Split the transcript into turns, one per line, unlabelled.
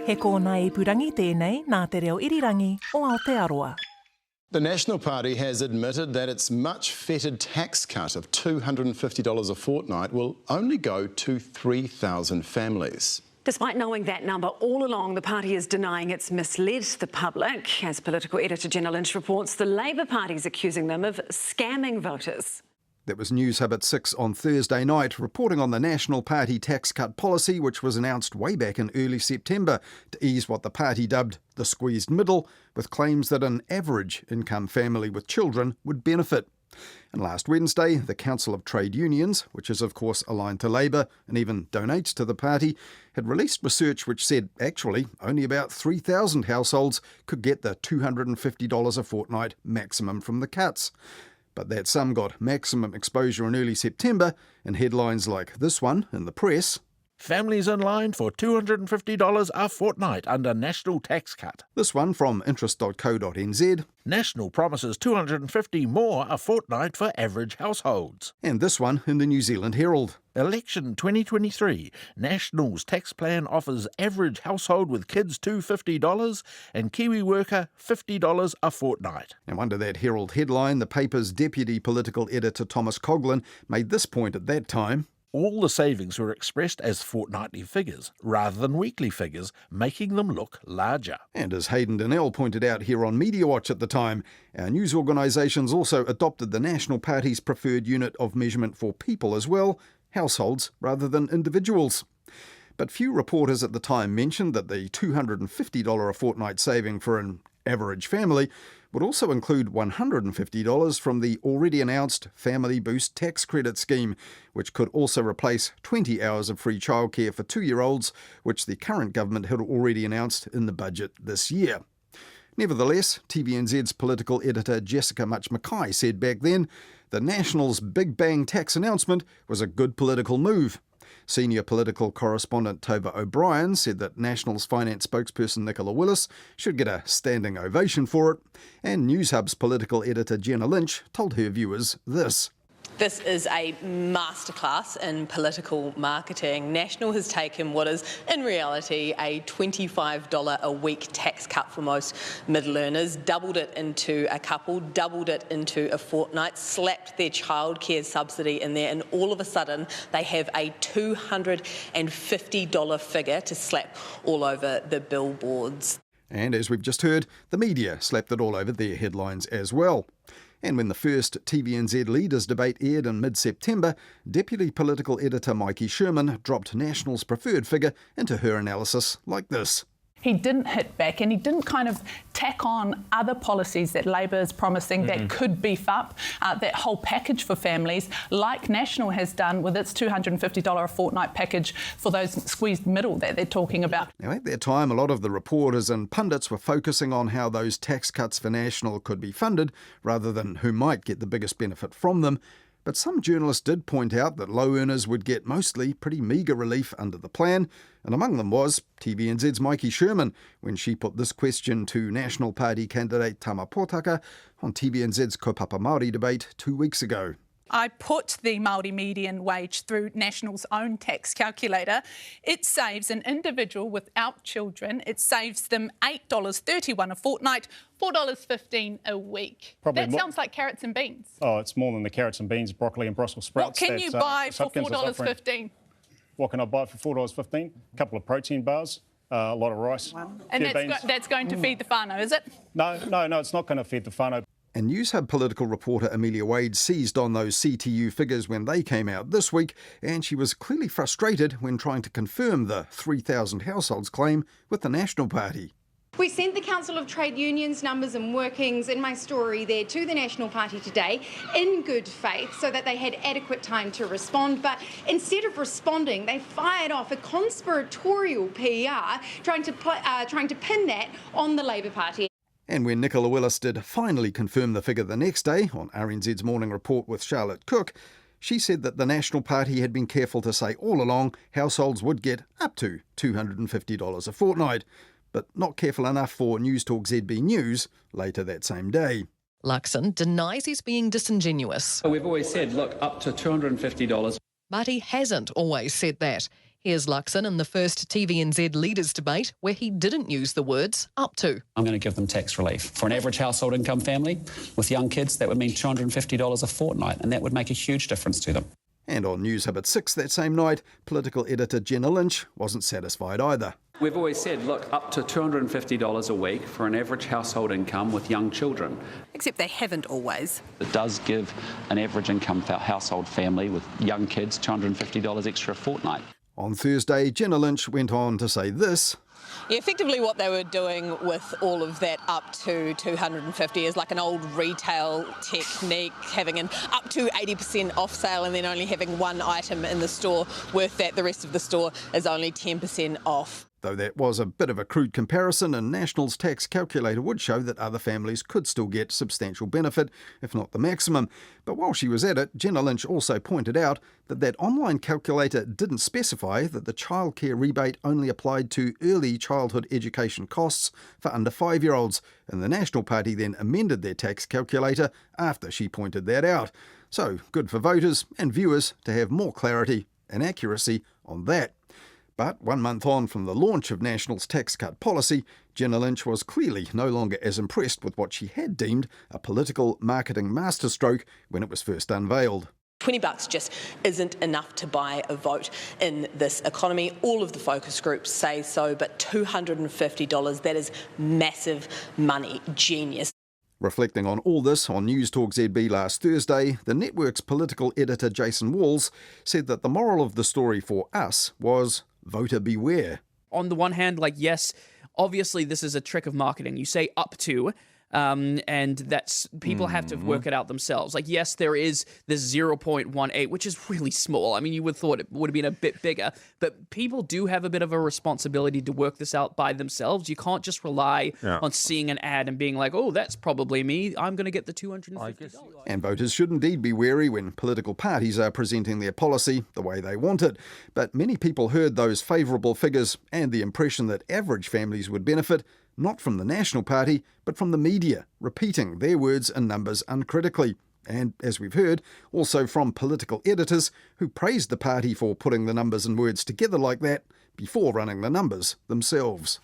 He kōna I purangi tēnei nā te reo irirangi o Aotearoa.
The National Party has admitted that its much feted tax cut of $250 a fortnight will only go to 3,000 families.
Despite knowing that number all along, the party is denying it's misled the public. As political editor Jenna Lynch reports, the Labour Party is accusing them of scamming voters.
That was News Hub at 6 on Thursday night, reporting on the National Party tax cut policy, which was announced way back in early September to ease what the party dubbed the squeezed middle, with claims that an average income family with children would benefit. And last Wednesday, the Council of Trade Unions, which is of course aligned to Labour and even donates to the party, had released research which said actually only about 3,000 households could get the $250 a fortnight maximum from the cuts. But that sum got maximum exposure in early September in headlines like this one in the press.
Families in line for $250 a fortnight under national tax cut.
This one from interest.co.nz.
National promises $250 more a fortnight for average households.
And this one in the New Zealand Herald.
Election 2023. National's tax plan offers average household with kids $250 and Kiwi worker $50 a fortnight.
And under that Herald headline, the paper's deputy political editor Thomas Coughlin made this point at that time.
All the savings were expressed as fortnightly figures rather than weekly figures, making them look larger.
And as Hayden Donnell pointed out here on Mediawatch at the time, our news organisations also adopted the National Party's preferred unit of measurement for people as well, households rather than individuals. But few reporters at the time mentioned that the $250 a fortnight saving for an average family would also include $150 from the already announced Family Boost tax credit scheme, which could also replace 20 hours of free childcare for 2-year-olds, which the current government had already announced in the budget this year. Nevertheless, TVNZ's political editor Jessica Much Mackay said back then the National's Big Bang tax announcement was a good political move. Senior political correspondent Tova O'Brien said that National's finance spokesperson Nicola Willis should get a standing ovation for it, and News Hub's political editor Jenna Lynch told her viewers this.
This is a masterclass in political marketing. National has taken what is, in reality, a $25 a week tax cut for most middle earners, doubled it into a couple, doubled it into a fortnight, slapped their childcare subsidy in there, and all of a sudden they have a $250 figure to slap all over the billboards.
And as we've just heard, the media slapped it all over their headlines as well. And when the first TVNZ Leaders debate aired in mid-September, Deputy Political Editor Mikey Sherman dropped National's preferred figure into her analysis like this.
He didn't hit back and he didn't kind of tack on other policies that Labor is promising that could beef up that whole package for families, like National has done with its $250 a fortnight package for those squeezed middle that they're talking about.
Now, at that time, a lot of the reporters and pundits were focusing on how those tax cuts for National could be funded rather than who might get the biggest benefit from them. But some journalists did point out that low earners would get mostly pretty meagre relief under the plan, and among them was TVNZ's Mikey Sherman when she put this question to National Party candidate Tama Potaka on TVNZ's Kaupapa Māori debate 2 weeks ago.
I put the Māori median wage through National's own tax calculator. It saves an individual without children, it saves them $8.31 a fortnight, $4.15 a week. That sounds like carrots and beans.
Oh, it's more than the carrots and beans, broccoli and Brussels sprouts.
What can you buy for $4.15?
What can I buy for $4.15? A couple of protein bars, a lot of rice.
And that's going to feed the whānau, is it?
No, it's not going to feed the whānau.
And News Hub political reporter Amelia Wade seized on those CTU figures when they came out this week, and she was clearly frustrated when trying to confirm the 3,000 households claim with the National Party.
We sent the Council of Trade Unions numbers and workings in my story there to the National Party today in good faith so that they had adequate time to respond. But instead of responding, they fired off a conspiratorial PR trying to pin that on the Labour Party.
And when Nicola Willis did finally confirm the figure the next day on RNZ's Morning Report with Charlotte Cook, she said that the National Party had been careful to say all along households would get up to $250 a fortnight, but not careful enough for News Talk ZB News later that same day.
Luxon denies he's being disingenuous.
We've always said, look, up to $250.
But he hasn't always said that. Here's Luxon in the first TVNZ Leaders Debate, where he didn't use the words up to.
I'm going to give them tax relief. For an average household income family with young kids, that would mean $250 a fortnight, and that would make a huge difference to them.
And on News Hub at 6 that same night, political editor Jenna Lynch wasn't satisfied either.
We've always said, look, up to $250 a week for an average household income with young children.
Except they haven't always.
It does give an average income household family with young kids $250 extra a fortnight.
On Thursday, Jenna Lynch went on to say this.
Yeah, effectively what they were doing with all of that up to 250 is like an old retail technique, having an up to 80% off sale and then only having one item in the store worth that. The rest of the store is only 10% off.
Though that was a bit of a crude comparison, and National's tax calculator would show that other families could still get substantial benefit, if not the maximum. But while she was at it, Jenna Lynch also pointed out that that online calculator didn't specify that the childcare rebate only applied to early childhood education costs for under 5-year-olds, and the National Party then amended their tax calculator after she pointed that out. So good for voters and viewers to have more clarity and accuracy on that. But 1 month on from the launch of National's tax cut policy, Jenna Lynch was clearly no longer as impressed with what she had deemed a political marketing masterstroke when it was first unveiled.
$20 just isn't enough to buy a vote in this economy. All of the focus groups say so, but $250, that is massive money. Genius.
Reflecting on all this on News Talk ZB last Thursday, the network's political editor Jason Walls said that the moral of the story for us was voter beware.
On the one hand, yes, obviously this is a trick of marketing. You say up to, and that's people have to work it out themselves. Yes, there is this 0.18, which is really small. I mean, you would have thought it would have been a bit bigger, but people do have a bit of a responsibility to work this out by themselves. You can't just rely on seeing an ad and being like, oh, that's probably me. I'm going to get the $250.
And voters should indeed be wary when political parties are presenting their policy the way they want it. But many people heard those favourable figures and the impression that average families would benefit not from the National Party, but from the media, repeating their words and numbers uncritically. And, as we've heard, also from political editors who praised the party for putting the numbers and words together like that before running the numbers themselves.